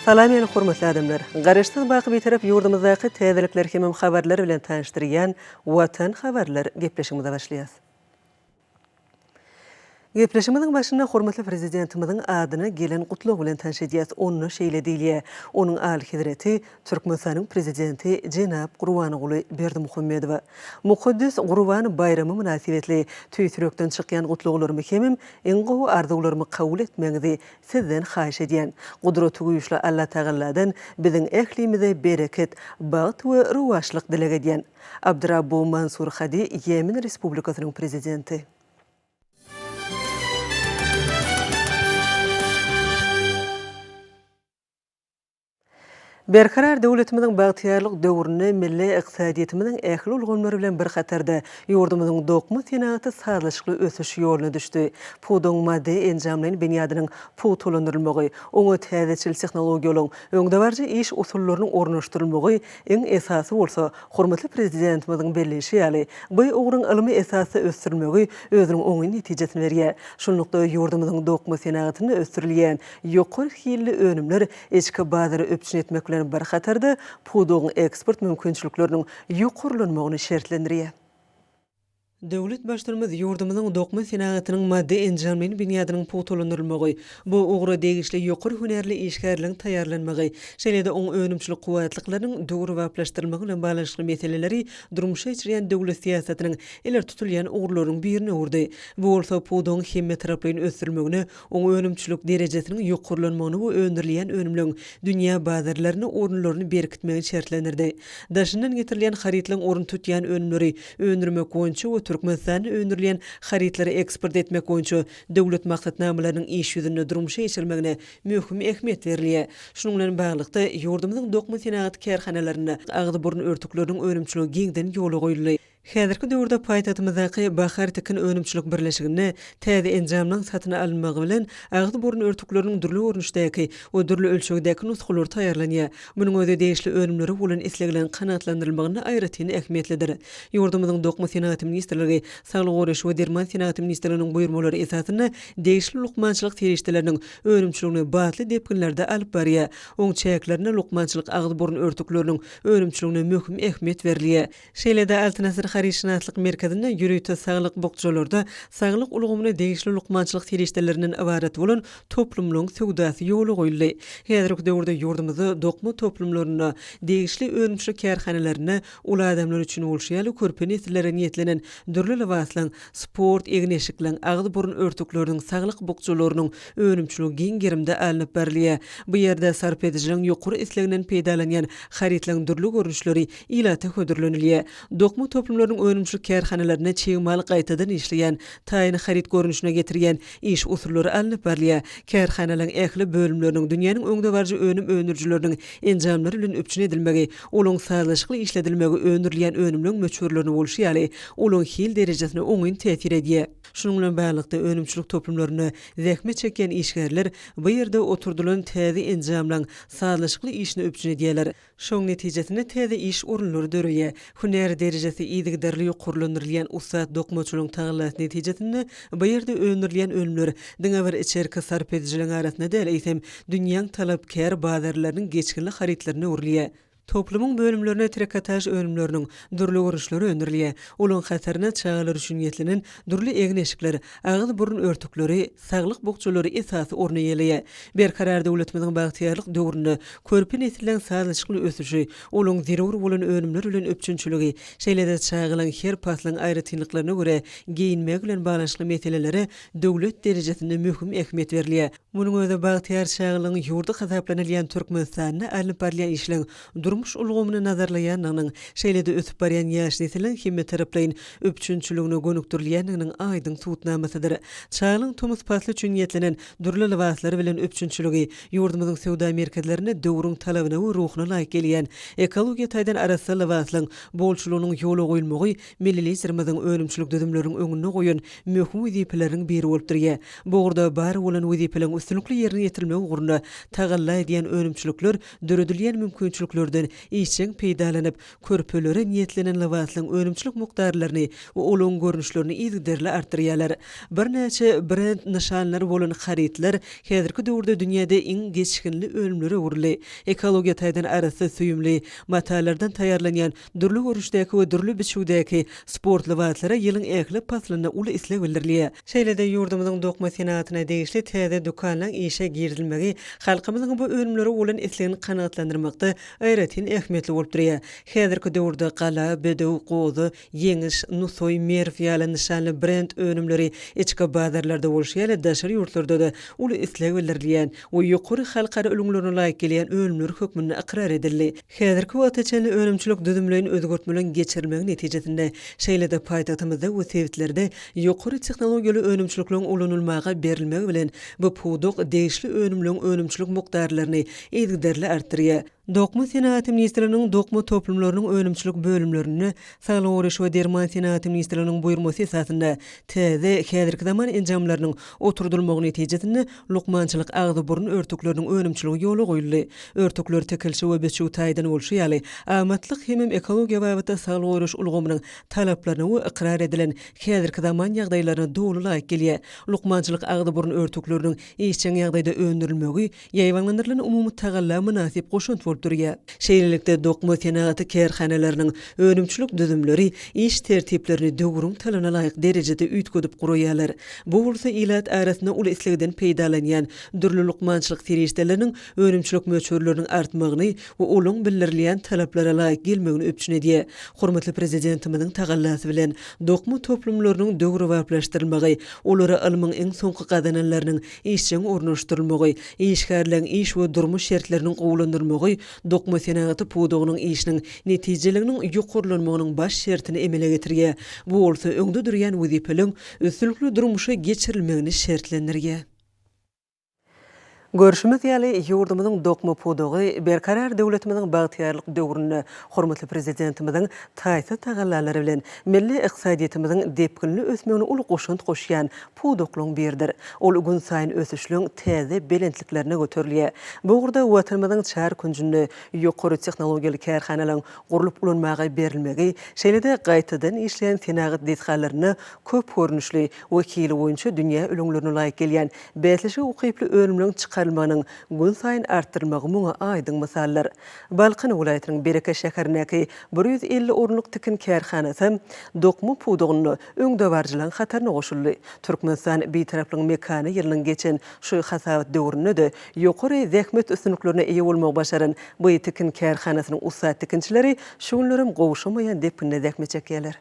Salam ýene hormatly adamlar. Garaşsyz baky beterep ýurdumyzdaky täzelikler hemem habarlar bilen tanıştyrýan Watan habarlar gepleşigimize başlaýas. Gepleşigimiziň başynda hormatly prezidentimiziň adyny gelen gutluk bilen tanışdyrýas. Onu şeýle diýilýär. Onuň aly hazreti Türkmenistanyň prezidenti Jenap Gurbanoğlu Berdimuhammedow. Mukaddis Gurban bayramy münasibetli tüýtürekden çykýan gutluklary hemem eň gowy arzuwlarymy kabul etmeňizi sizden haýyş edýän. Gudraty güýçli Allah Tagaladan biziň ählimize bereket, baht we ruwaşlyk dileg edýän. Abdurrabbu Mansur Hadi Yemen Respublikasynyň prezidenti. Berkarar döwletimiziň bagtyarlyk döwrüne milli iqtisadiýetimiziň ähli ulgamlary bilen bir hatarda ýurdumyzyň dokmy senaty sazlaşykly ösüş ýoluna düşdi. Pudyň maddi enjamlaryň benýadynyň putulandyrylmagy, oňa täzeçil tehnologiýalaryň öňde barjy iş usullarynyň ornaşdyrylmagy eň esasy bolsa, hormatly prezidentimiziň belleşi ýaly bu ugruň ilmi esasy ösdürmegi özüniň oňy netijesini berýär. Şonlukda ýurdumyzyň dokmy senatyny ösdürilýän ýokary hilli önümler eçki bazary öpçün etmek bilen bir hatarda pudyň eksport mümkinçilikleriniň ýokurlanmagyny şertlendirýär. Döwlet başlarymyz ýurdumyzyň dokmy senatynyň maddi enjamlaryň benýadynyň putulandyrylmagy, bu ugry degişli ýokary hünerli işgärligiň taýýarlanmagy, şeýle-de oň önümçilik kuwatlyklarynyň dogry wagtlaşdyrylmagy bilen baglanşyk meseleleri durmuşa geçirýän döwlet siýasatynyň eler tutulýan ugurlaryň birine urdy. Bu bolsa pudyň hemme taraplaryň ösdürülmegine, oň önümçilik derejesiniň ýokurlanmagyny we öndürilýän önümliň dünýä bazarlaryna orunlaryny berkitmegi şertlendirdi. Daşyndan getirilýän haritlaryň orun tutýan önümleri öndürmek boýunça Türkmenistan öndürilýän haritlary eksport etmek boýunça döwlet maksatnamalarynyň iş ýüzünde durmuşa geçirilmegine möhüm ähmiýet berilýär. Şunuň bilen baglykda ýurdumyzyň dokmy senaty kärhanalaryna agdy burun örtükleriniň önümçiligi giňden ýola goýuldy. Häzirki döwürde paýtagtymyzdaky Bahar Tekin önümçilik birleşigine täze enjamlaryň satyna alınmagy bilen agdy burun örtükleriniň durly görnüşdäki we durly ölçegdäki nusxalary taýýarlanýar. Munyň özi degişli önümleri bolan islegilen kanatlandyrylmagyna aýratyn ähmiýetlidir. Ýurdumyzyň dokmy senaty ministrligi, Saglyk goraşy we derman senaty ministrliginiň buýrmalary esasyna degişli lukmançylyk terişdeleriniň önümçiligini batly depkinlerde alyp barýar. Oň çäklerine lukmançylyk agdy burun örtükleriniň önümçiligine möhüm ähmiýet berilýär. Şeýle-de Altynasir Hariçnatlyk merkezinde ýürüýte saglyk bokçularda saglyk ulgamyna degişli lukmançylyk terişdelerinden ibaret bolan toplumlaryň söwdasy ýoly goýuldy. Häzirki döwürde ýurdumyzda dokmy toplumlaryna degişli önümçilik kärhanalaryna ul adamlar üçin bolşýaly körpe nesillere niýetlenen durly libaslaryň, sport egneşikliň, agdy burun örtükleriniň saglyk bokçularynyň önümçiligi giň gerimde alınıp berilýär. Bu ýerde sarp edijiliň ýokary isleginden peýdalanýan haritlaryň durly görnüşleri ilata hödürlenilýär. Dokmy toplumlaryň önümçilik kärhanalaryna çeýmaly gaýtadan işleýän, taýyny harit görnüşine getirýän iş usullary alınıp berilýär. Kärhanalaryň ähli bölümleriniň dünýäniň öňde barjy önüm öndürjüleriniň enjamlary bilen öpçün edilmegi, olaň sazlaşykly işledilmegi öndürilýän önümliň möçürlerini bolşýaly, olaň hil derejesine oňyn täsir edýär. Şunuň bilen baglykda önümçilik toplumlaryny zähmet çekýän işgärler bu ýerde oturdulan täze enjamlaryň sazlaşykly işini öpçün edýärler. Şoň netijesinde täze iş orunlary döreýär. Hüner derejesi ýygydarly ýokurlandyrylýan ustat dokmaçylygyň taýýarlaş netijesinde bu ýerde öndürilýän önümler diňe bir içerki sarp edijiliň arasyna däl eýsem dünýäň talapkär bazarlarynyň geçkinli haritlaryna urilýär. Toplumyň bölümlerine trikotaj önümleriniň durly görüşleri öndürilýär. Olaň hasaryna çağalar üçin ýetlenen durly egneşikler, agdy burun örtükleri, saglyk bokçulary esasy orna ýelýär. Berkarar döwletimiziň bagtyarlyk döwründe körpe nesilleň sazlaşykly ösüşi, olaň zerur bolan önümler bilen öpçünçiligi, şeýle-de çağılan her paslaň aýratynlyklaryna görä giyinmek bilen baglanşyk meselelere döwlet derejesinde möhüm ähmiýet berilýär. Munyň özi bagtyar çağılan ýurda hasaplanylýan Türkmenistanyna alınıp barýan işleň durmuş ulgamyny nazarlaýanyň, şeýle-de ösüp barýan ýaş nesiliň hemme taraplaryň öpçünçiligine gönükdirilýäniniň aýdyň suwutnamasydyr. Çağılan tumus pasly üçin ýetlenen durly libaslary bilen öpçünçiligi ýurdumyzyň sowda merkezlerine döwrüň talabyna we ruhuna laýyk gelýän ekologiýa taýdan arasy libaslaryň bolşulugynyň ýola goýulmagy millilizmimiziň önümçilik düzümleriň öňüne goýan möhüm wezipeleriň biri bolup durýar. Bu ugurda bar bolan wezipeleň üstünlikli ýerine ýetirilmegi ugurunda tagalla edýän önümçilikler döredilýän mümkinçiliklerden işçiň peýdalanyp, körpelere niýetlenen lawatlaryň önümçilik mukdarlaryny we olan görnüşlerini ýygderli artdyrýarlar. Bir näçe brend nişanlary bolan haritler häzirki döwürde dünýäde iň geçkinli ölümlere urly. Ekologiýa taýdan arasy süýümli matalardan taýýarlanýan dürli görüşdäki we dürli biçimdäki sport lawatlara ýylyň ähli paslyna uly isleg bildirilýär. Şeýlede ýurdumyzyň dokma senatyna degişli täze dukanlaryň işe girilmegi halkymyzyň bu ölümlere bolan islegini kanagatlandyrmakda aýratyn ähmiýetli bolup durýar. Häzirki döwürde gala, bedew, gozy, yeňiş, nusoy, merf ýaly nişanly brend önümleri içki bazarlarda bolşýar, daşary ýurtlarda da uly isleg bildirilýän we ýokary halkara ölümlerine laýyk gelýän ölümler hökmüne akrar edildi. Häzirki wagtçany ölümçilik düzümlerini özgertmelen geçirmegi netijesinde şeýlede paýtagtymyzda we sewitlerde ýokary tehnologiýaly ölümçiliklerin ulanylmagy berilmegi bilen bu puduk degişli ölümleriň ölümçilik mukdarlaryny ýygderli artdyrýar. Dokma Senaty Ministrliginiň dokma toplumlarynyň ölümçilik bölümlerini Saglyk Oruç we Derman Senaty Ministrliginiň buýrmasy esasında täze häzirki zaman enjamlarynyň oturdylmagy netijesinde lukmançylyk agzy burun örtükleriniň ölümçiligi ýoly goýuldy. Örtükler tekilşi we beçüw taýdan bolşýaly, amatlyk hemem ekologiýa we Saglyk Oruç ulgamynyň talaplaryna we ikrar edilen häzirki zaman ýagdaýlaryna dogry laýyk gelýär. Lukmançylyk agzy burun örtükleriniň işçiň ýagdaýda öndürilmegi ýaýwanlandyrylan umumy tagalla münasip goşunt durýar. Şeýlelikde dokma senaty kärhanalarynyň önümçilik düzümleri iş tertiplerini döwürüň talana laýyk derejede üýtgedip gurýarlar. Bu bolsa ilat arasyna uly islegden peýdalanýan dürli lukmançylyk serişdeleriniň önümçilik möçürleriniň artmagyny we olaň bildirilýän talaplara laýyk gelmegini öpçün edýär. Hormatly prezidentimiziň tagallasy bilen dokma toplumlarynyň döwür wagtlaşdyrylmagy, olara alymyň iň soňky gadananlarynyň işçiň ornaşdyrylmagy, işgärleriň iş we durmuş şertleriniň gowlandyrmagy dokma senaty pudugynyň işiniň netijeleriniň ýokurlanmagynyň baş şertini emele getirýär. Bu bolsa öňde durýan wezipeliň ösülükli durmuşa geçirilmegini şertlendirýär. Görüşimiz ýaly ýurdumyzyň dokma pudugy berkarar döwletimiziň bagtyarlyk döwrüne hormatly prezidentimiziň taýsa tagallalary bilen milli iqtisadiýetimiziň depkinli ösmegine uly goşunt goşýan puduklyň biridir. Ol gün saýyn ösüşliň täze belentliklerine göterilýär. Bu urda watanymyzyň çar künjünde ýokary tehnologiýaly kärhanalaryň gurulyp ulanmagy berilmegi, şeýlede gaýtadan işleýän senagat detgallaryny köp görnüşli wekili boýunça dünýä ölümlerine laýyk gelýän beýleşik ukyply ölümleriň çıkarılmanın gün sayın arttırmağı muňa aýdyň misallar. Balqan welaýatynyň Bereke şäherindäki 150 orunluk tikin kärhanasy dokma pudugyny öňde barjylan hataryna goşuldy. Türkmenistan beýtaraplygyň mekany ýylynyň geçen şu hasabat döwründe de ýokary zähmet üstünliklerine eýe bolmagy başaran bu tikin kärhanasynyň usat tikinçileri şuňlaram gowuşamaýan depinde zähmet çekýärler.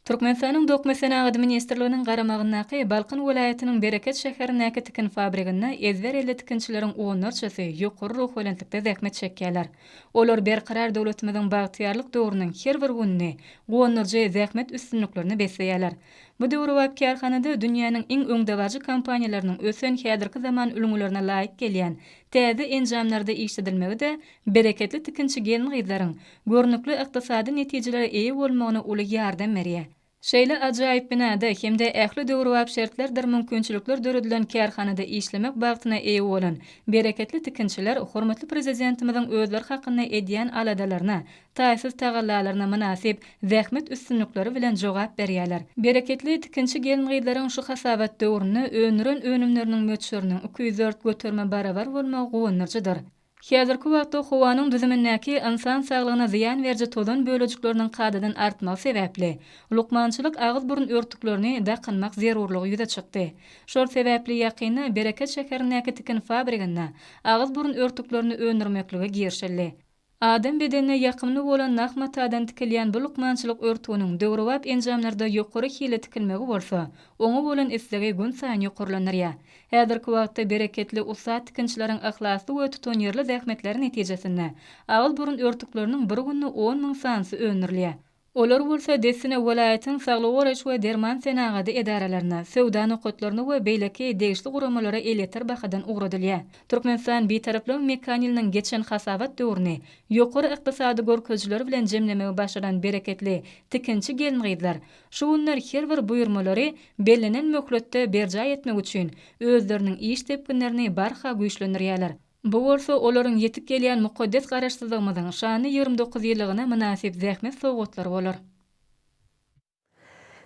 Türkmenistanyň dokma senaty ministrliginiň garamagyndaky Balqan welaýatynyň Bereket şäherindäki tikin fabrikasyna ezber elle tikinçileriň 10-çysy ýokary ruh welentlikde zähmet çekýärler. Olar berkarar döwletimiziň bagtyarlyk döwrüniň her bir gününi, gonurjy zähmet üstünliklerini besleýärler. Bu döwür wagt kärhanada dünýäniň iň öňdewaji kompaniýalarynyň ösen häzirki zaman ülümlerine laýyk gelýän täze enjamlarda işledilmegi de bereketli tikinçi gelin gyzlaryň görnükli ykdysady netijelere eýe bolmagyna uly ýardam berýär. Şeýle ajaýyp binada hemde ähli döwür wagt şertlerdir mümkinçilikler döredilen kärhanada işlemek bagtyna eýe bolan bereketli tikinçiler hormatly prezidentimiziň özleri hakynda edýän aladalaryna, taýsız tagallalaryna münasip zähmet üstünlikleri bilen jogap berýärler. Bereketli tikinçi gelin gyzlaryň şu hasabat döwrüne önüren önümleriniň möçüriniň 204 göterme barabar bolmagy gowunurjydyr. Häzirki wagtda howanyň düzümindäki insan saglygyna ziýan berji tozan bölejikleriniň gadadan artmagy sebäpli lukmançylyk agyz burun örtüklerini daqynmak zerurlygy ýüze çykdy. Şol sebäpli ýakyny Bereket şäherindäki tikin fabrikasyna agyz burun örtüklerini öndürmekligi girişildi. Adam bedenine ýakymly bolan nahmatadan tikilýän bu lukmançylyk örtüginiň döwrewap enjamlarda ýokary hile tikilmegi bolsa, oňa bolan isligi gün saýyn ýokurlanýar. Häzirki wagtda bereketli usat tikinçileriň ahlasy we tutanýarly zähmetleri netijesinde agyz burun örtükleriniň bir günde 10.000 sansy öndürilýär. Olar bolsa desine welaýatyň Saglyk Oruç we Derman senagady edaralaryna, sowda nokatlaryna we beýleki degişli guramalara eleter bahadan ugradylýar. Türkmenistan beýtaraplygyň mekanylygynyň geçen hasabat döwrüni ýokary ykdysady görkezler bilen jemlemegi başaran bereketli tikinçi gelin gyzlar şu günler her bir buýurmalary bellenen möhletde berja etmek üçin özleriniň iş tepkinlerini barha güýçlendirýärler. Bu bolsa olaryň ýetip gelýän mukaddes garaşsyzlygymyzyň şany 29 ýyllygyna münasip zähmet sowgatlar bolar.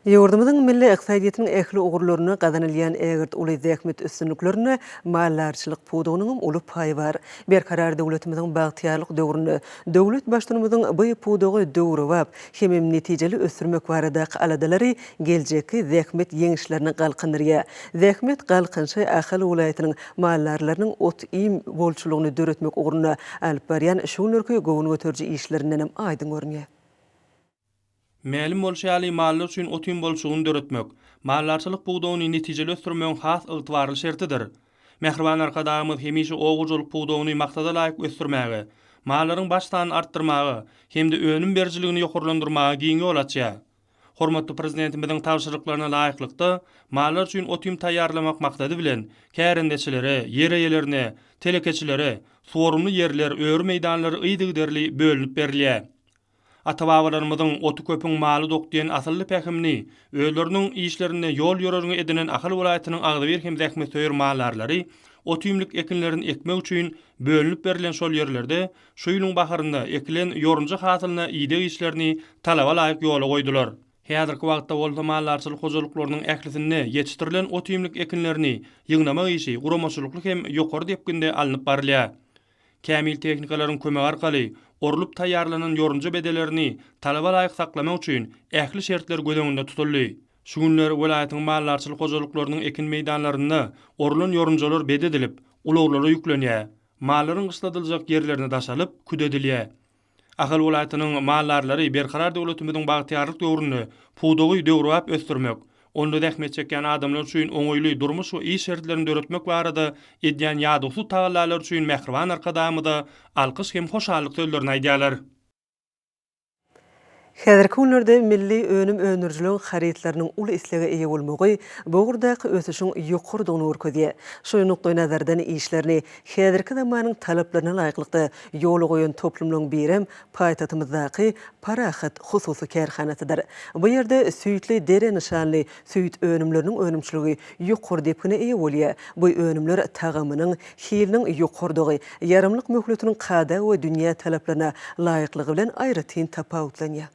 Ýurdumyzyň milli iqtisadiýatynyň ähli ugurlaryna gazanylýan ägirt uly zähmet üstünliklerine mallarçylyk pudugynyň uly paýy bar. Berkarar döwletimiziň bagtyarlyk döwrüne döwlet başlanymyzyň bu pudugy döwri wap hemem netijeli ösürmek barada aladalary geljeki zähmet ýeňişlerini galkandyrýar. Zähmet galkynşy ahal ulaýatynyň mallarlarynyň ot im bolçulugyny döretmek ugruna alyp barýan şu nurky gowun götürji işlerinden aýdyň görnýär. Mälim bolşaly mallar üçin otyn bolşugyny döretmek, mallarçylyk pudugyny netijeli ösürmegiň has ygtybarly şertidir. Mehriban arkadaşymyz hemişe ogujulyk pudugyny maksada laýyk ösürmäge, mallaryň baştan artdyrmagy hemde önüm berjiligini ýokurlandyrmagy giňe bolatja. Hormatly prezidentimiziň tawşyryklaryna laýyklykda mallar üçin otym taýýarlamak maksady bilen kärendeçilere, ýer eýelerine, telekeçilere, sorumly ýerler, öýür meýdanlary ýydygyderli bölünip berilýär. Atababalarymyzyň otu köpüň maly dokdiýen asylly pähimini, öýleriniň işlerine ýol ýörerini edinen ahal welaýatynyň agdy bir hem zähmet söýür mallarlary, otymlyk ekinlerini ekmek üçin bölünip berilen şol ýerlerde şu ýylyň bahyrynda ekilen ýorunjy hasylyna ýydy işlerini talaba laýyk ýola goýdular. Häzirki wagtda bolsa mallarçylyk hojalyklarynyň ählisine ýetişdirilen otymlyk ekinlerini ýygnamak işi guramaçylykly hem ýokary depginde alınıp barylýar. Kämil teknikalaryň kömegi arkaly orulup taýýarlanan ýorunjy bedelerini talaba laýyk saklamak üçin ähli şertler gözeňinde tutuldy. Şu günler welaýatyň mallarçylyk hojalyklarynyň ekin meýdanlaryna orulan ýorunjalar bededilip, ulaglara ýüklenýär. Mallaryň gysladylajak ýerlerine daşalyp, küdedilýär. Ahal welaýatynyň mallarlary berkarar döwletimiziň bagtyarlyk döwrüne pudugy döwrüp ösdürmek, onda zähmet çekýän adamlar üçin oňoýly durmuş we iş şertlerini döretmek barada edýän ýadygsy tagallalar üçin mehriban arkadaşymyza alkyş hem hoşallyk sözlerini aýdýarlar. Häzirki günlerde milli önüm önürjülüğün haritlarynyň uly islige eýe bolmagy bu gurdaky ösüşiň ýokurdygyny görkezýär. Şu nukdaý nazardan işlerini häzirki zamanyň talaplaryna laýyklykda ýola goýan toplumlaryň birem paýtatymyzdaky Parahat hususy kärhanasydyr. Bu ýerde süýtli dere nişanly süýt önümleriniň önümçiligi ýokur depine eýe bolýar. Bu önümler tagamynyň, hiliniň ýokurdygy, yarymlyk möhletiniň kada we dünýä talaplaryna laýyklygy bilen aýratyn tapawutlanýar.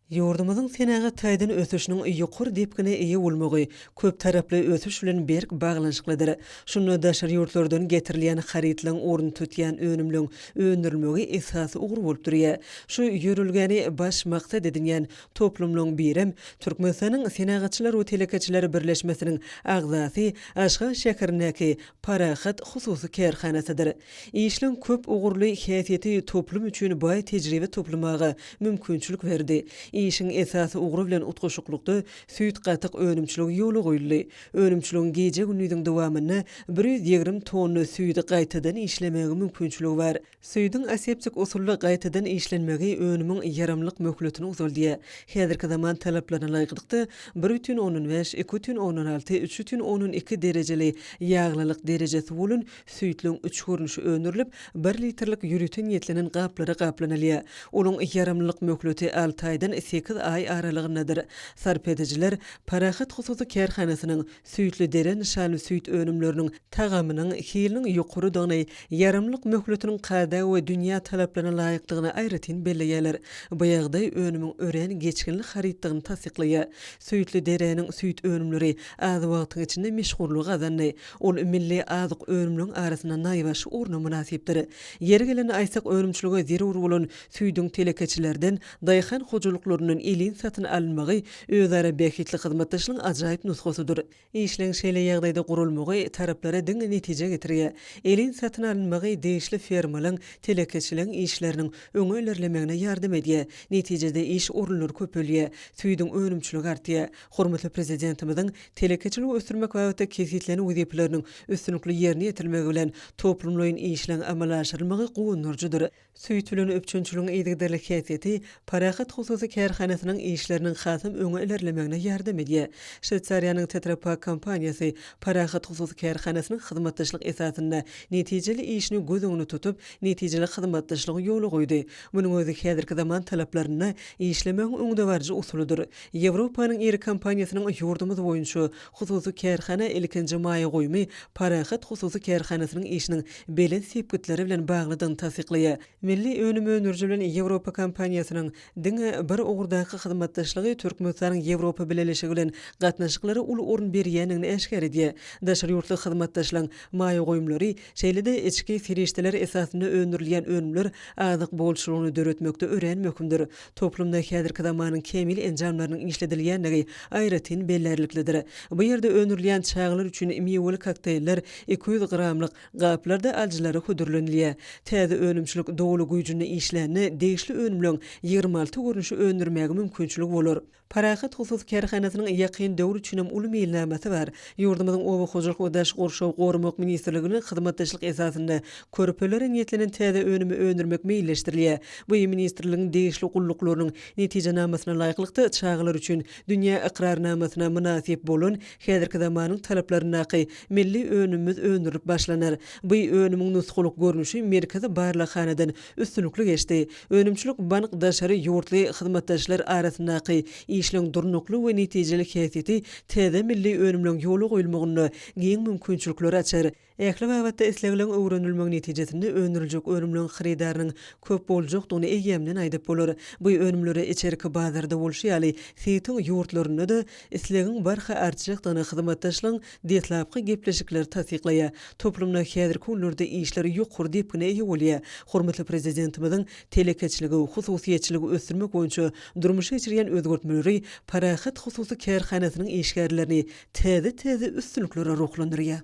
Ýurdumyzyň senaga taýdan ösüşiniň ýokur depkine eýe bolmagy köp taraply ösüş bilen berk baglanşyklydyr. Şunu daşary ýurtlardan getirilýän haritlaryň orny tutýan önümlüň öndürilmegi esasy ugur bolup durýar. Şu ýörülgeni baş maksat edilýän toplumlaryň birem Türkmenistanyň senagaçylar we telekeçiler birleşmesiniň agzasy Aşga şäherindäki Parahat hususy kärhanasydyr. Işleň köp ugurly häsiýeti toplum üçin baý tejribe toplamagy mümkinçilik berdi. İşin esasy ugry bilen utguşuklukda süýt gatyk önümçiligi ýoly goýuldy. Önümçiligiň gece günüýiň dowamyna 120 tonna süýdi gaýtadan işlemegi mümkinçiligi bar. Süýdüň aseptik usulla gaýtadan işlenmegi önümiň yarymlyk möhletini uzaldyýar. Häzirki zaman talaplaryna laýyklykda 1,15, 2,16, 3,12 derejeli ýaglylyk derejesi bolan süýtliň 3 görnüşi öndürilip 1 litrlik ýürüten ýetlenen gaplary gaplanylýar. Olaň yarymlyk möhleti 6 aýdan 8 ay aralygyndadyr. Sarp edijiler Parahat hususy kärhanasynyň süýtli dere nişanly süýt önümleriniň tagamynyň, hiliniň ýokurydygyny, yarymlyk möhletiniň kada we dünýä talaplaryna laýyklygyny aýratyn belleýärler. Bu ýagdaý önümiň ören geçkinlik haritdygyny tasdiklaýar. Süýtli dereniň süýt önümleri az wagtyň içinde meşhurlyk gazandy. Ol milli azyk önümleriň arasynda naýbaş orna münasipdir. Ýeri gelen aýsak önümçiligi zerur bolan süýdüň telekeçilerden daýhan hojalyklarynyň elin satyn alınmagy özara behitli hyzmatdaşlygyň ajaýyp nusgasydyr. Işleň şeýle ýagdaýda gurulmagy taraplara diň netije getirýär. Elin satyn alınmagy deýişli fermalaryň telekeçileriň işleriniň öňelerlemegine ýardam edýär. Netijede iş orunlary köpelýär. Süýdüň önümçiligi artýar. Hormatly prezidentimiziň telekeçilik ösürmek wagtda kesitlen wezipleriniň üstünlikli ýerine ýetilmegi bilen toplumlaryň işleň amal aşyrylmagy gowunurjydyr. Süýt bilen öpçünçiligiň eýdigderlik häsiýeti Parahat hususy kärhanasynyň işleriniň hasym öňe ilerlemägine ýardam edýär. Şweytsariýanyň Tetra Pak kompaniýasy Parahat hususy kärhanasynyň hyzmatdaşlyk esasynda netijeli işini göz öňüne tutup, netijeli hyzmatdaşlygy ýoly goýdy. Munyň özü häzirki zaman talaplaryna işlemäň öňde barjy usulydyr. Ýewropanyň iri kompaniýasynyň ýurdumyz boýunça hususy kärhana 2-nji maýy goýmy Parahat hususy kärhanasynyň işiniň belen sepkitleri bilen baglydygyny tasdiklaýar. Milli önümi önürjü bilen Ýewropa kompaniýasynyň diňe bir ogurdaky hyzmatdaşlygy Türkmenistanyň Ýewropa bileşigi bilen gatnaşyklary ul orun berýänini eşkär edýär. Daşary ýurtly hyzmatdaşlaryň maýy goýumlary şeýlede içki serişdeler esasynda önürilýän önümler azyk bolşulygyny döretmekde örenmekdir. Toplumda häzirki zamanyň kemil enjamlarynyň işledilýänligi aýratyn bellerliklidir. Bu ýerde önürilýän çağlar üçin meweli kokteýllar 200 gramlyk gaplarda aljylary hödürlenilýär. Täze önümçilik dowlu güýjünde işlerini degişli önümlüň 26 görnüşi öndürmäge mümkinçilik bolar. Parahat hususy kärhanasynyň ýakyn döwür üçin uly meýilnamysy bar. Ýurdumyzyň Oba Hojalyk we Daş Gorşaw Gormak ministrliginiň hyzmatdaşlyk esasynda körpelere niýetlenen täze önümi öndürmek meýilleşdirilýär. Bu ministrligiň degişli gullyklarynyň netijenamasyna laýyklykda çağlar üçin dünýä iqrarnamasyna münasip bolan häzirki zamanyň talaplaryna milli önümimiz öndürüp başlanar. Bu önümiň nusgulyk görnüşi merkezi barlahanadan üstünlikli geçdi. Önümçilik bank daşary ýurtly hyzmatdaşlar arasyndaky işleň durnukly we netijeli häsiýeti täze milli önümlüň ýoly goýulmagyny giň mümkinçilikleri açar. Ähli wagtda islegilen öwrenilmek netijesinde önüriljek önümlüň xaridarynyň köp boljakdygyny eýemden aýdyp bolar. Bu önümleri içerki bazarda bolşýaly seýtiň ýurtlaryna da islegiň barha artjykdygyny hyzmatdaşlaryň detlapky gepleşikleri tasdiklaýar. Toplumda häzirki günlerde işleri ýokur diýip gine ýolýar. Hormatly prezidentimiziň telekeçiligi, hususiýetçiligi ösdürmek boýunça durmuşa geçirýän özgörtmeleri Parahat hususy kärhanasynyň işgärlerini täze üstünliklere ruhlandyrýar.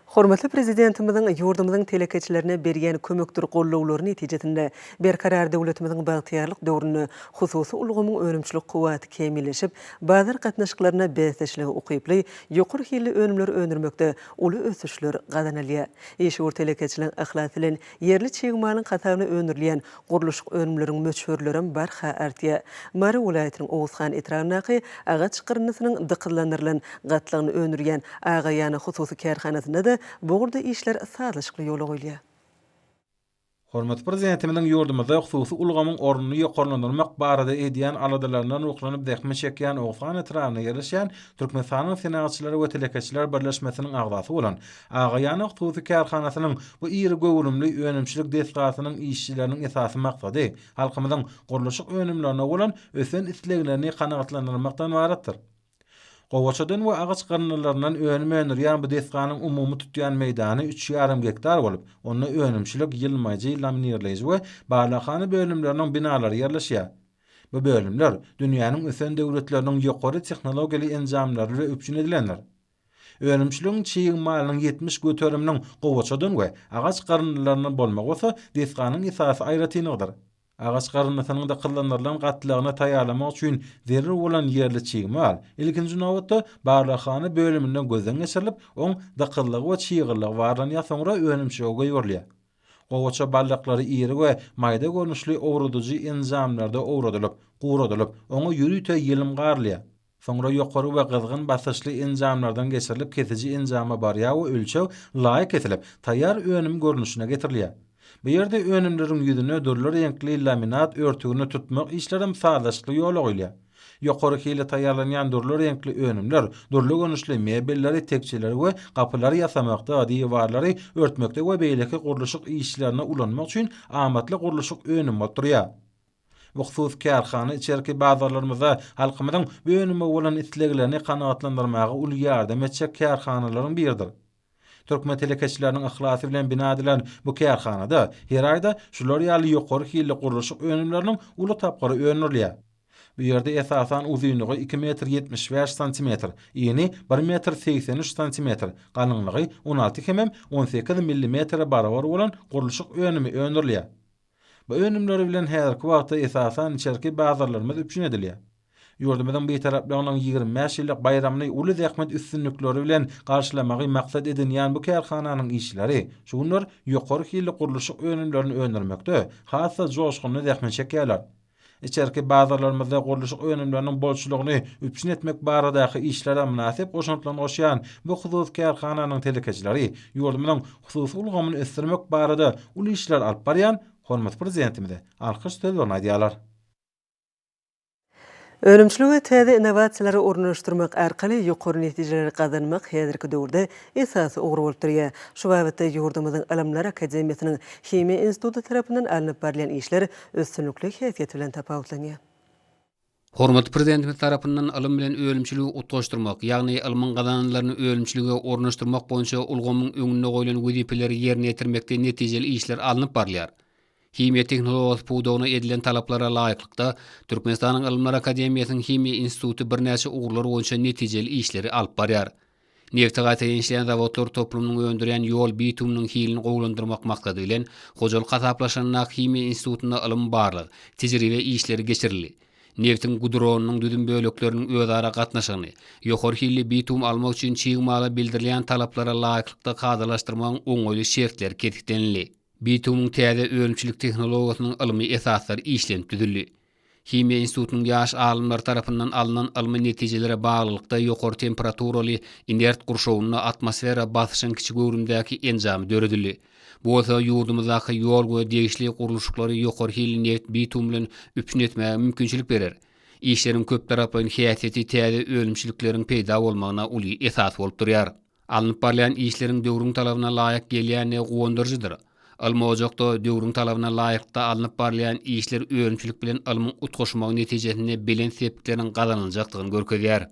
Hormatly prezidentimiziň ýurdumyzyň telekeçilerine berýän kömekdir gollawlary netijesinde berkarar döwletimiziň bagtyarlyk döwrüne hususy ulgamyň önümçilik kuwaty kemilleşip, bazar gatnaşyklaryna beseşligi ukyply, ýokur hilli önümler öndürmekde uly ösüşler gazanalýar. Eşgur telekeçilerin ahlat bilen yerli çegmalyň kataryna öndürilýän guruluşyk önümleriň möçhörlerim barha artýar. Mary welaýatynyň Owuzhan etragynaky agaç gyrnysynyň dykyllandyrylan gatlagyny öndürýän Agaýany hususy kärhanasynda da burada işler sazlaşykly ýola goýulýar. Hormat prezidentimiň ýurdumyzda hususy ulgamyň ornuny ýokarlandyrmak barada edýän aladalaryndan ruhlanyp dähme çekýän Owuzhan etragyna ýerleşýän Türkmenistanyň senatçylary we telekeçiler birleşmesiniň agdasy bolan Agaýany hususy kärhanasynyň bu iri göwrümli önümçilik desgatynyň işçileriniň esasy maksady halkymyzyň guruluşyk önümlerine bolan ösen isleglerini kanagatlandyrmakdan ibaretdir. Gowaçadan we agaç garynlaryndan önüme önürýän bu desganyň umumy tutýan meýdany 3,5 hektar bolup, onda önümçilik ýylmaýjy laminirleýici we barlahany bölümleriniň binalary ýerleşýär. Bu bölümler dünýäniň ösen döwletleriniň ýokary tehnologiýaly enjamlary we öpçün edilenler. Önümçiligiň çyýymalynyň 70 göteriminiň gowaçadan we agaç garynlarynyň bolmagy bolsa, desganyň esasy aýratynygydyr. Agaç garynlarynyň da kyllandyrylan gatlagyna taýýarlamak üçin zerre bolan ýerli çyýmal, ilkinji nowatda barlahany bölüminden gözden geçirilip, oň dakyllygy we çyýgyrlygy barlanýan soňra önümçilige goýulýar. Gowaça ballaklary iri we maýda görnüşli owradyjy enjamlarda owradylyp, guradylyp, oňa ýürüýte ýylim garlýar. Soňra ýokary we gyzgyn basyşly enjamlardan geçirilip, kesiji enjama barýa we ölçew laýyk etilip, taýýar önüm görnüşine getirilýär. Bu ýerde önümleriň ýüzüne dörler renkli laminat örtügini tutmak işlerim sazlaşykly ýola goýulýar. Ýokary hili taýýarlanýan dörler renkli önümler, dörli görnüşli mebelleri, tekçeleri we gapylary ýasamakda, diýwarlary örtmekde we beýleki guruluşyk işlerine ulanmak üçin amatly guruluşyk önüm oturýar. Bu husus kärhana içerki bazarlarymyzda halkymyzyň bu önüme bolan isleglerini kanagatlandyrmagy uly ýardam etjek kärhanalaryň biridir. Türkmen telekeçileriniň ahlasy bilen bina edilen bu kärhanada her aýda şular ýaly ýokary hili guruluşyk önümleriniň uly tapgary öňürilýär. Bu ýerde esasan uzunlygy 2,75 cm, ýeni 1,83 cm, galynlygy 16,18 mm barabar bolan guruluşyk önümi öňürilýär. Bu önümleri bilen häzirki wagtda esasan içerki bazarlarymyz öpçün edilýär. Ýurdumyzyň betaraplygynyň 25 ýyllyk bayramyny uly zähmet üstünlikleri bilen garşylamagy maksat edinýän bu kärhananyň işçileri şu günler ýokary hili gurulşyk önümlerini öndürmekde, hassa joşgyny zähmet çekýärler. İçerki bazarlarymyzda gurulşyk önümleriniň bolçulugyny üpçün etmek baradaky işlere münasip goşantlan oşýan bu husus kärhananyň telekeçileri ýurdumynyň hususy ulgamyny ösdürmek barada uly işler alyp barýan hormat prezidentimize alkyş sözlerini aýdýarlar. Önümçülük we täze innovasiýalary ornaşdyrmak arkaly ýokary netijeler gazanmak häzirki döwürde esasy ogry bolup durýar. Şu wagtda ýurdumyzyň Alamlar Akademiýasynyň Himiýa instituty tarapyndan alınıp barýan işler üstünlikli häsiýet bilen tapawutlanýar. Hormatly prezidentimiz tarapyndan alym bilen ölümçüligi utgaşdyrmak, ýagny alymyň gazananlaryny ölümçüligi ornaşdyrmak boýunça ulgamyň öňüne goýulan wezipeleri ýerine ýetirmekde netijeli işler alınıp barýar. Himiýa tehnologiyasy puwdagyna edilen talaplara laýyklykda Türkmenistanyň Alymlar Akademiýasynyň Himiýa instituty birnäçe ugurlar boýunça netijeli işleri alyp barýar. Nefti gaýta ýeňişleýän zawodlar toplumyň öndüren ýol bitumynyň hilini gowlandyrmak maksady bilen hojalyk hasaplaşanyna Himiýa institutyna alym barlyk, tejribe işleri geçirildi. Neftin gudronunyň düdüm bölekleriniň özara gatnaşygyny, ýokary hilli bitum almak üçin çyğmaly bildirilýän talaplara laýyklykda kadalaşdyrmagyň oňoýly şertleri ketikdenildi. Bitumyň täze ölümçilik tehnologiýasynyň alymy esaslary işlenip düzüldi. Himiýa institutynyň ýaş alymlar tarapyndan alynan alymy netijelere baglykda ýokary temperaturaly inert gurşawyna atmosfera basyşynyň kiçik öwrümdäki enjamy döredildi. Bu bolsa ýurdumyzdaky ýol we degişli gurulşyklary ýokary hilli neft bitum bilen üpçün etmäge mümkinçilik berer. İşleriň köp taraply häsiýeti täze ölümçilikleriň peýda bolmagyna uly esas bolup durýar. Alınıp barýan işleriň döwrüň talabyna laýyk gelýäni gowandyrjydyr. Almojokda döwrüň talabyna laýykda alınıp barýan işler ölümçilik bilen alymyň utgaşmagy netijesinde bilen sepikleriniň gazanyljakdygyny görkezýär.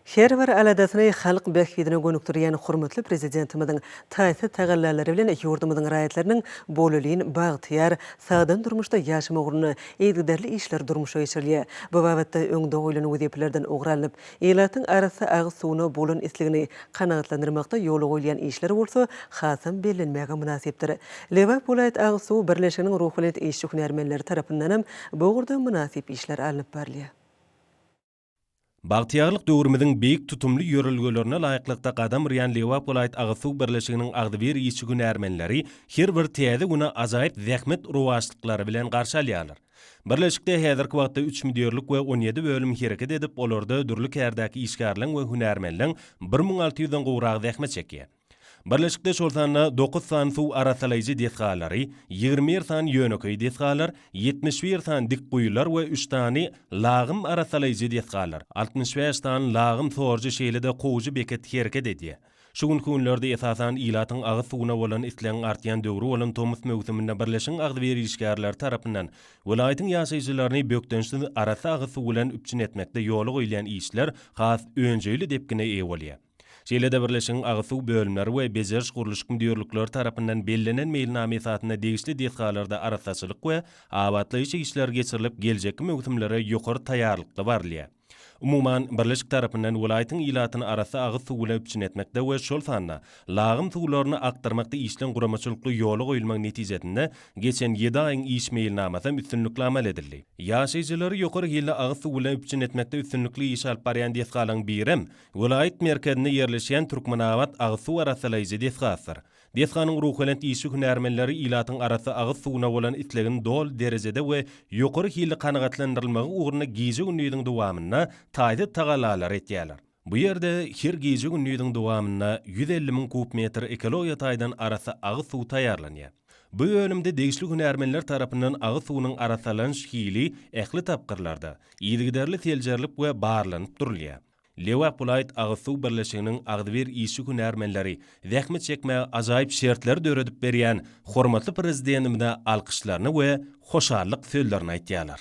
Her bir aladasyny halk bähbidine gönükdirýän hormatly prezidentimiziň taýsy tagallalary bilen ýurdumyzyň raýatlarynyň bolulygyny bagtyýar, sagdan durmuşda ýaşama ugruna eýdiderli işler durmuşa geçirilýär. Bu wagtda öňde goýulan wezipelerden ogralanyp, elatyň arasy agyz suwuna bolan isligini kanagatlandyrmakda ýoly goýulan işler bolsa, hasam bellenmäge münasipdir. Lewap Polat agyz suw birleşiginiň ruhbalat işçi hünärmenleri tarapyndan hem bu gurda münasip işler alınıp barýar. Bagtyarlyk döwrümiziň beýik tutumly ýörelgelerine laýyklykda gadam rýan Lewap Polat agyz suw birleşiginiň agdyber işçi hünärmenleri her bir täze güne azaýyp zähmet ruwaçlyklary bilen garşy alýarlar. Birleşikde häzirki wagtda 3 müdürlük we 17 bölüm hereket edip olarda dürli kärdäki işgärliň we hünärmenliň 1600-den gowrak zähmet çekýär. Birleşikde şolsanna 9 san suw arasalayjy desgalary, 20 san ýöneköý desgalar, 71 san dik guýular we 3 tany lagym arasalayjy desgalar, 65 san lagym sorjy şeýlede gowjy beket hereket edýär. Şu günlerde esasan ilatyň agyz suwuna bolan isleň artýan döwri bolan Tomus mewsüminde birleşen agdyber işgärler tarapyndan welaýatyň ýaşaýjylaryny bökdençli arasy agyz suw bilen üpçün etmekde ýoly goýulan işler has öňjeli depkine eýe bolýar. Şeýlede birleşen agyz suw bölümleri we bezeriş gurulşyk müdürlükleri tarapyndan bellenen meýilname esatyna degişli desgalarda arasaçylyk we abadlaýjy işler geçirilip geljek mewsümlere ýokary taýýarlykda barlýar. Umuman birleşik tarapyndan welaýatyň ilatyny arasy agyz suw bilen üpçün etmekde we şol sanna lagym suwlaryny aktarmakda işlen guramaçylykly ýoly goýulmagy netijesinde geçen 7 aýyň iş meýilnamasy üstünlikli amal edildi. Ýaşaýjylary ýokary hilli agyz suw bilen üpçün etmekde üstünlikli iş alyp barýan desgalaryň birim welaýat merkezinde ýerleşýän Türkmenabad agyz suw arasalayjy desgasyr. Desganyň ruhbalat işçi hünärmenleri ilatyň arasy agyz suwuna bolan itlegini dol derejede we ýokary hilli kanagatlandyrylmagy ugruna gize günlüğüň dowamyna taýdy tagalalar etýärler. Bu ýerde her gize günlüğüň dowamyna 150 000 kubmetr ekologiýa taýdan arasy agyz suw taýýarlanýar. Bu bölümde degişli hünärmenler tarapyndan agyz suwunyň arasalanş hili ähli tapgyrlarda ýygyderli teljerlip we barlanyp durulýar. Lewap Polat agyz suw birleşiginiň agdyber işçi hünärmenleri zähmet çekmäge ajaýyp şertler döredip berýän hormatly prezidentimize alkyşlaryny we hoşallyk sözlerini aýtýarlar.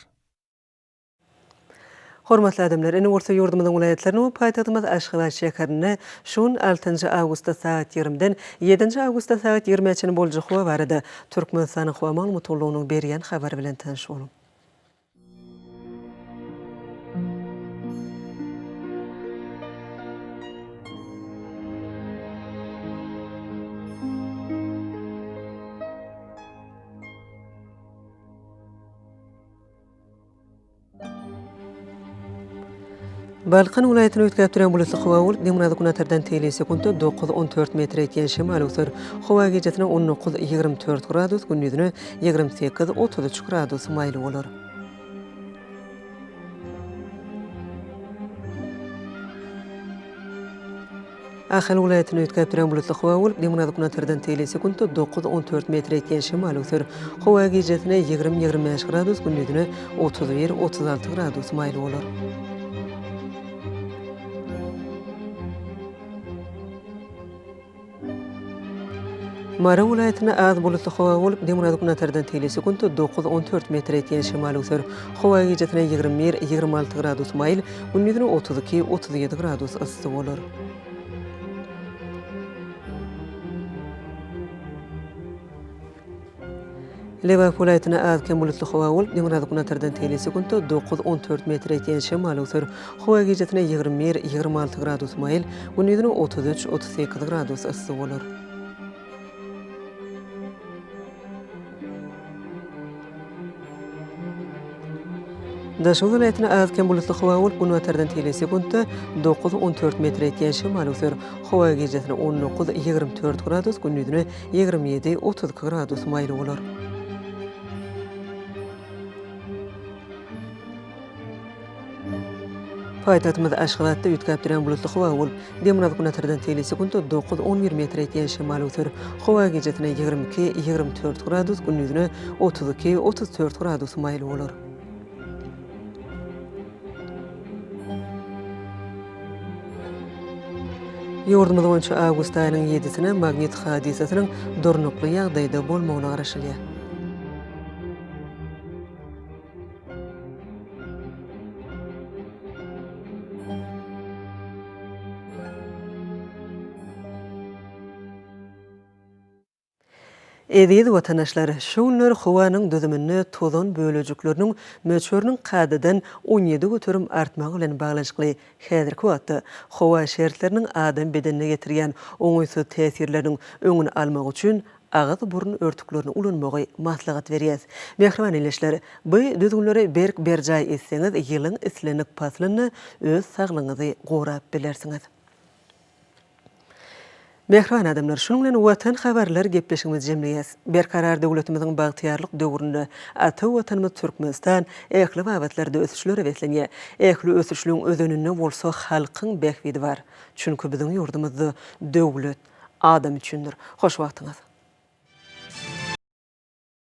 Hormatly adamlar, ene orta ýurdumyzyň welaýatlaryny we paýtagtymyz Aşgabat şäherine şun 6 awgustda saat 20-den 7 awgustda saat 20-çe boljak we barada Türkmenistanyň hawa maglumatlygynyň berýän habary bilen tanış bolun. Balkan vilayetine ötkäp duran bulutly hawa bolup, Demirada günatardan tele sekundda 9-14 metr etýän şemal öser. Hawa gecesine 19-24 gradus, gündüzüne 28-33 gradus maýly bolar. Ahal vilayetine ötkäp duran bulutly hawa bolup, Demirada günatardan tele sekundda 9-14 metr etýän şemal öser. Hawa gecesine 20-25 gradus, gündüzüne 31-36 gradus maýly bolar. Mara vilayetine az bulutly hawa bolup, Demirada günatardan tele sekundda 9-14 metr etýän şemal öser. Hawa gecesine 21-26 gradus maýl, gündüzüne 32-37 gradus ysy bolar. Lewap vilayetine az kem bulutly hawa bolup, Demirada günatardan tele sekundda 9-14 metr etýän şemal öser. Hawa gecesine 21-26 gradus maýl, gündüzüne 33-38 gradus ysy bolar. Daşy vilayetine az kem bulutly hawa bolup, günatardan tele sekundda 9-14 metr etýän şemal öser. Hawa gecesine 19-24 gradus, gündüzüne 27-32 gradus maýly bolar. Paýtagtymyz Aşgabatda ütkäp duran bulutly hawa bolup, Demirada günatardan tele sekundda 9-11 metr etýän şemal öser. Hawa gecesine 22-24 gradus, gündüzüne 32-34 gradus maýly bolar. Ýurdumyz boýunça awgust aýynyň 7-sine magnit hadisasynyň durnukly ýagdaýda bolmagyna garaşylýar. Eziz watandaşlar, şu günler howanyň düzümini tozan bölejikleriniň möçörüniň kadadan 17 götürüm artmagy bilen baglanşykly häzirki wagtda howa şertleriniň adam bedenine getirýän oňuýsuz täsirleriniň öňüni almak üçin ağız burun örtüklerini ulanmagy maslahat berýär. Mehriban eleşler, bu düzgünleri berk berjay etseňiz, ýylyň islenik paslyny öz saglygyňyzy gorap bilersiňiz. Mehriban adamlar, şunun bilen watan habarlar gepleşigimiz jemleýäs. Berkarar döwletimiziň bagtyarlyk döwründe ata watanymyz Türkmenistan ähli wagtlarda ösüşlere beslenýär. Ähli ösüşlüğün özününde bolsa halkyň behbidi bar. Çünki biziň ýurdumyzda döwlet adam üçindir. Hoş wagtyňyz.